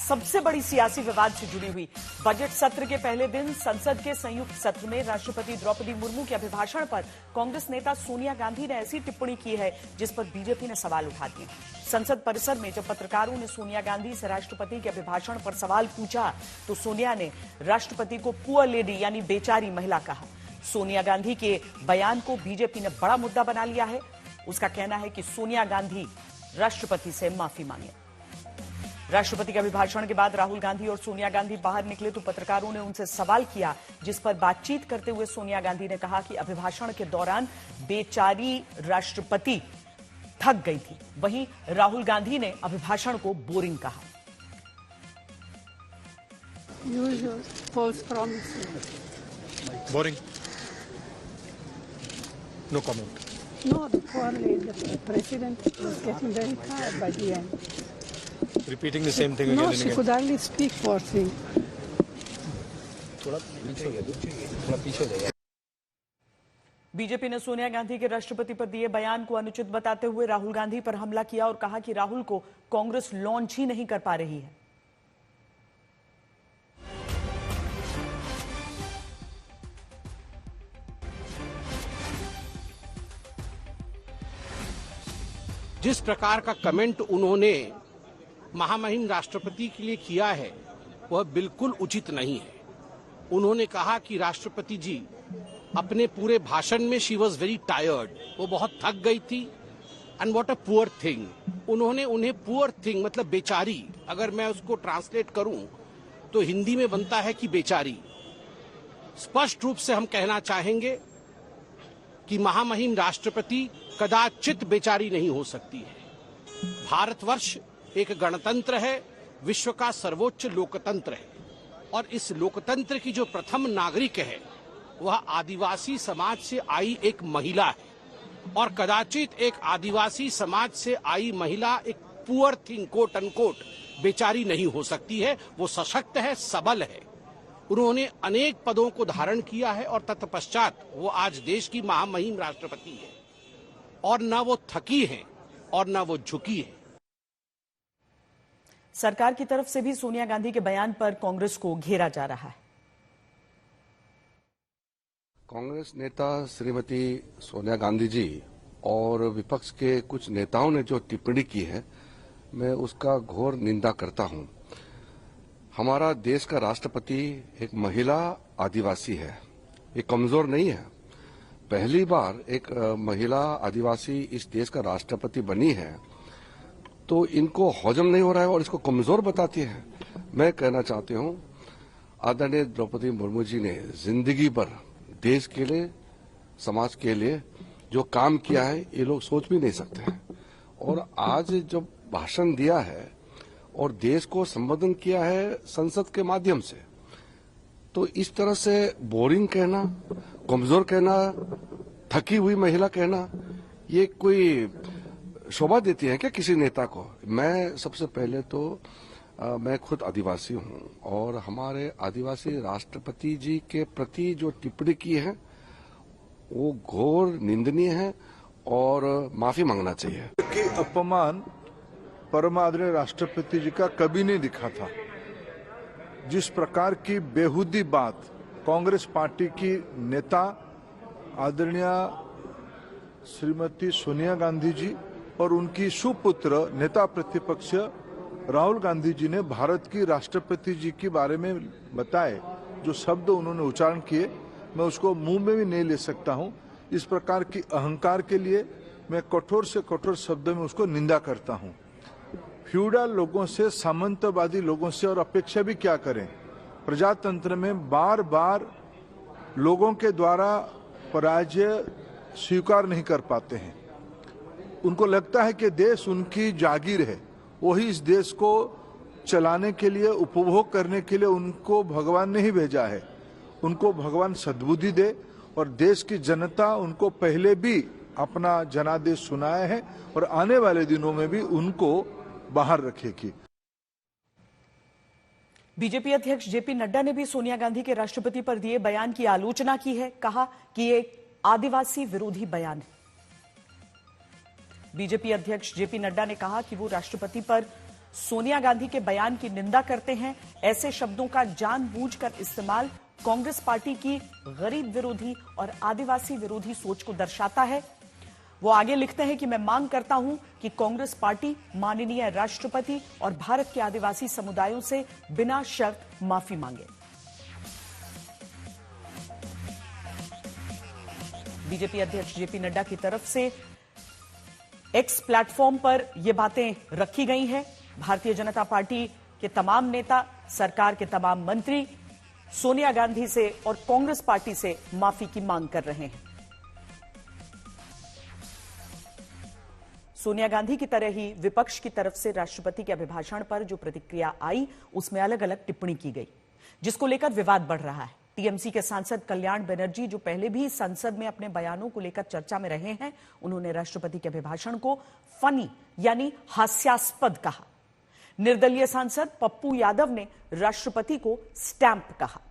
सबसे बड़ी सियासी विवाद से जुड़ी हुई। बजट सत्र के पहले दिन संसद के संयुक्त सत्र में राष्ट्रपति द्रौपदी मुर्मू के अभिभाषण पर कांग्रेस नेता सोनिया गांधी ने ऐसी टिप्पणी की है जिस पर बीजेपी ने सवाल उठा दिए। संसद परिसर में जब पत्रकारों ने सोनिया गांधी से राष्ट्रपति के अभिभाषण पर सवाल पूछा तो सोनिया ने राष्ट्रपति को पुअर लेडी यानी बेचारी महिला कहा। सोनिया गांधी के बयान को बीजेपी ने बड़ा मुद्दा बना लिया है। उसका कहना है कि सोनिया गांधी राष्ट्रपति से माफी मांगे। राष्ट्रपति के अभिभाषण के बाद राहुल गांधी और सोनिया गांधी बाहर निकले तो पत्रकारों ने उनसे सवाल किया, जिस पर बातचीत करते हुए सोनिया गांधी ने कहा कि अभिभाषण के दौरान बेचारी राष्ट्रपति थक गई थी। वहीं राहुल गांधी ने अभिभाषण को बोरिंग कहा। Boring, no comment. No, the poor lady, the president was getting very tired by the end. Repeating the same thing again No, and she again. could hardly speak, poor thing. BJP ने सोनिया गांधी के राष्ट्रपति पर दिए बयान को अनुचित बताते हुए राहुल गांधी पर हमला किया और कहा कि राहुल को कांग्रेस लॉन्च ही नहीं कर पा रही है। जिस प्रकार का कमेंट उन्होंने महामहिम राष्ट्रपति के लिए किया है वह बिल्कुल उचित नहीं है। उन्होंने कहा कि राष्ट्रपति जी अपने पूरे भाषण में शी वॉज वेरी टायर्ड, वो बहुत थक गई थी। And what a poor thing, उन्होंने उन्हें पुअर थिंग मतलब बेचारी, अगर मैं उसको ट्रांसलेट करूं तो हिंदी में बनता है कि बेचारी। स्पष्ट रूप से हम कहना चाहेंगे कि महामहिम राष्ट्रपति कदाचित बेचारी नहीं हो सकती है। भारतवर्ष एक गणतंत्र है, विश्व का सर्वोच्च लोकतंत्र है और इस लोकतंत्र की जो प्रथम नागरिक है वह आदिवासी समाज से आई एक महिला है और कदाचित एक आदिवासी समाज से आई महिला एक पुअर थिंग कोट अनकोट बेचारी नहीं हो सकती है। वो सशक्त है, सबल है। उन्होंने अनेक पदों को धारण किया है और तत्पश्चात वो आज देश की महामहिम राष्ट्रपति है और न वो थकी है और न वो झुकी है। सरकार की तरफ से भी सोनिया गांधी के बयान पर कांग्रेस को घेरा जा रहा है। कांग्रेस नेता श्रीमती सोनिया गांधी जी और विपक्ष के कुछ नेताओं ने जो टिप्पणी की है, मैं उसका घोर निंदा करता हूं। हमारा देश का राष्ट्रपति एक महिला आदिवासी है, ये कमजोर नहीं है। पहली बार एक महिला आदिवासी इस देश का राष्ट्रपति बनी है तो इनको हजम नहीं हो रहा है और इसको कमजोर बताती है। मैं कहना चाहती हूं, आदरणीय द्रौपदी मुर्मू जी ने जिंदगी भर देश के लिए, समाज के लिए जो काम किया है ये लोग सोच भी नहीं सकते हैं। और आज जो भाषण दिया है और देश को संबोधन किया है संसद के माध्यम से, तो इस तरह से बोरिंग कहना, कमजोर कहना, थकी हुई महिला कहना, ये कोई शोभा देती है क्या किसी नेता को? मैं सबसे पहले तो मैं खुद आदिवासी हूं और हमारे आदिवासी राष्ट्रपति जी के प्रति जो टिप्पणी की है वो घोर निंदनीय है और माफी मांगना चाहिए। कि अपमान परम आदरणीय राष्ट्रपति जी का कभी नहीं दिखा था। जिस प्रकार की बेहुदी बात कांग्रेस पार्टी की नेता आदरणीय श्रीमती सोनिया गांधी जी और उनकी सुपुत्र नेता प्रतिपक्ष राहुल गांधी जी ने भारत की राष्ट्रपति जी के बारे में बताए, जो शब्द उन्होंने उच्चारण किए, मैं उसको मुंह में भी नहीं ले सकता हूं। इस प्रकार की अहंकार के लिए मैं कठोर से कठोर शब्दों में उसको निंदा करता हूं। फ्यूडल लोगों से, सामंतवादी लोगों से और अपेक्षा भी क्या करें? प्रजातंत्र में बार बार लोगों के द्वारा पराजय स्वीकार नहीं कर पाते हैं। उनको लगता है कि देश उनकी जागीर है, वही इस देश को चलाने के लिए, उपभोग करने के लिए उनको भगवान ने ही भेजा है। उनको भगवान सद्बुद्धि दे और देश की जनता उनको पहले भी अपना जनादेश सुनाया है और आने वाले दिनों में भी उनको बाहर रखेगी। बीजेपी अध्यक्ष जेपी नड्डा ने भी सोनिया गांधी के राष्ट्रपति पर दिए बयान की आलोचना की है। कहा कि ये आदिवासी विरोधी बयान है। बीजेपी अध्यक्ष जेपी नड्डा ने कहा कि वो राष्ट्रपति पर सोनिया गांधी के बयान की निंदा करते हैं। ऐसे शब्दों का जानबूझकर इस्तेमाल कांग्रेस पार्टी की गरीब विरोधी और आदिवासी विरोधी सोच को दर्शाता है। वो आगे लिखते हैं कि मैं मांग करता हूं कि कांग्रेस पार्टी माननीय राष्ट्रपति और भारत के आदिवासी समुदायों से बिना शर्त माफी मांगे। बीजेपी अध्यक्ष जेपी नड्डा की तरफ से एक्स प्लेटफॉर्म पर यह बातें रखी गई हैं। भारतीय जनता पार्टी के तमाम नेता, सरकार के तमाम मंत्री सोनिया गांधी से और कांग्रेस पार्टी से माफी की मांग कर रहे हैं। सोनिया गांधी की तरह ही विपक्ष की तरफ से राष्ट्रपति के अभिभाषण पर जो प्रतिक्रिया आई, उसमें अलग अलग टिप्पणी की गई, जिसको लेकर विवाद बढ़ रहा है। टीएमसी के सांसद कल्याण बनर्जी, जो पहले भी संसद में अपने बयानों को लेकर चर्चा में रहे हैं, उन्होंने राष्ट्रपति के अभिभाषण को फनी यानी हास्यास्पद कहा। निर्दलीय सांसद पप्पू यादव ने राष्ट्रपति को स्टैंप कहा।